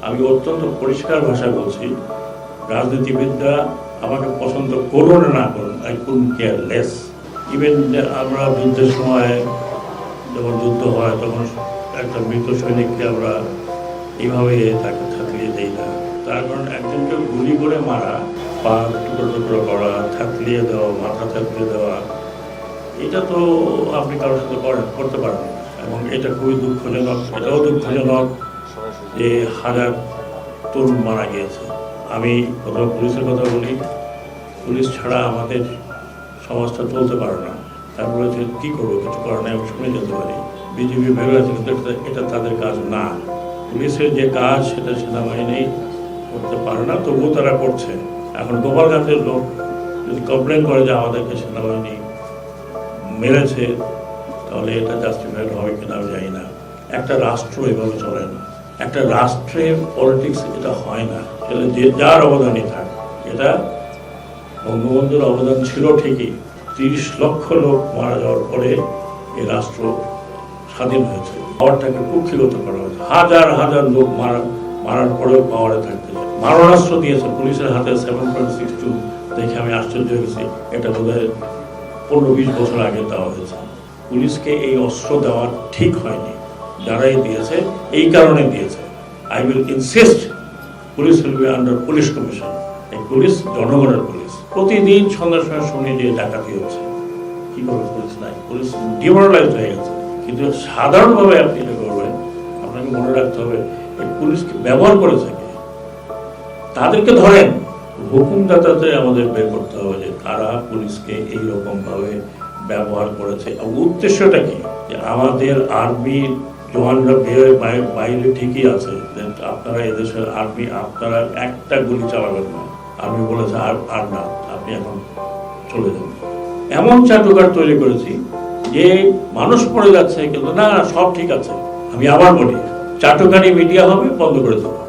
আমি অত্যন্ত পরিষ্কার ভাষায় বলছি, রাজনীতিবিদরা আমাকে পছন্দ করুন না করুন, I couldn't care less. Even আমরা যুদ্ধের সময় যখন যুদ্ধ হয় তখন একটা মৃত সৈনিককে আমরা এইভাবে তাকে থাকলিয়ে দেই না। তার কারণ একজনকে গুলি করে মারা, পা টুকরো টুকরো করা, থাকলিয়ে দেওয়া, মাথা থাকলিয়ে দেওয়া, এটা তো আপনি কারোর সাথে করতে পারেন। এবং এটা খুবই দুঃখজনক। এটাও দুঃখজনক যে হাজার তরুণ মারা গিয়েছে। আমি প্রথম পুলিশের কথা বলি, পুলিশ ছাড়া আমাদের সমাজটা চলতে পারে না। তারপরে কী করবো, কিছু করার নেই, আমি শুনে যেতে পারি। বিজেপি বেরোয় আছে, কিন্তু এটা তাদের কাজ না। পুলিশের যে কাজ সেটা সেনাবাহিনী করতে পারে না, তবুও তারা করছে। এখন গোপালগঞ্জের লোক যদি কমপ্লেন করে যে আমাদেরকে সেনাবাহিনী মেরেছে, তাহলে এটা জাস্টিফাইড হবে কিনা আমি জানি না। একটা রাষ্ট্র এভাবে চলে না। একটা রাষ্ট্রের পলিটিক্স এটা হয় না। সেটা যে যার অবদানই থাকে। এটা বঙ্গবন্ধুর অবদান ছিল ঠিকই। 30 লক্ষ লোক মারা যাওয়ার পরে এই রাষ্ট্র স্বাধীন হয়েছে। পাওয়ারটাকে কুক্ষিগত করা হয়েছে। হাজার হাজার লোক মারার পরেও পাওয়ারে থাকতে চায়। মারণাস্ত্র দিয়েছে পুলিশের হাতে 7.62, দেখে আমি আশ্চর্য হয়েছি। এটা বোধহয় 15-20 বছর আগে দেওয়া হয়েছে। পুলিশকে এই অস্ত্র দেওয়া ঠিক হয়নি। যারাই দিয়েছে এই কারণে দিয়েছে। I will insist police will be under police commission. এই পুলিশ জনগণের পুলিশ। প্রতিদিন সন্ধ্যার সময় শুনি যে ডাকাতি হচ্ছে। কি করবে, পুলিশ নাই, পুলিশ ডিমোরালাইজড হয়ে গেছে। কিন্তু সাধারণভাবে আপনি এটা করবেন, আপনাকে মনে রাখতে হবে এই পুলিশকে ব্যবহার করেছে কে, তাদেরকে ধরেন। হুকুমদাতাতে আমাদের বের করতে হবে যে তারা পুলিশকে এইরকম ভাবে ব্যবহার করেছে। উদ্দেশ্যটা কি, যে আমাদের আর্মি জওয়ানরা বাইরে ঠিকই আছে, আপনারা এদেশের আর্মি, আপনারা একটা গুলি চালাবেন না। আর্মি বলেছে আর না, আপনি এখন চলে যান। এমন চাটুকার তৈরি করেছি যে মানুষ পড়ে যাচ্ছে, কিন্তু না, সব ঠিক আছে। আমি আবার বলি, চাটুকারি মিডিয়া হবে, বন্ধ করে দেবো।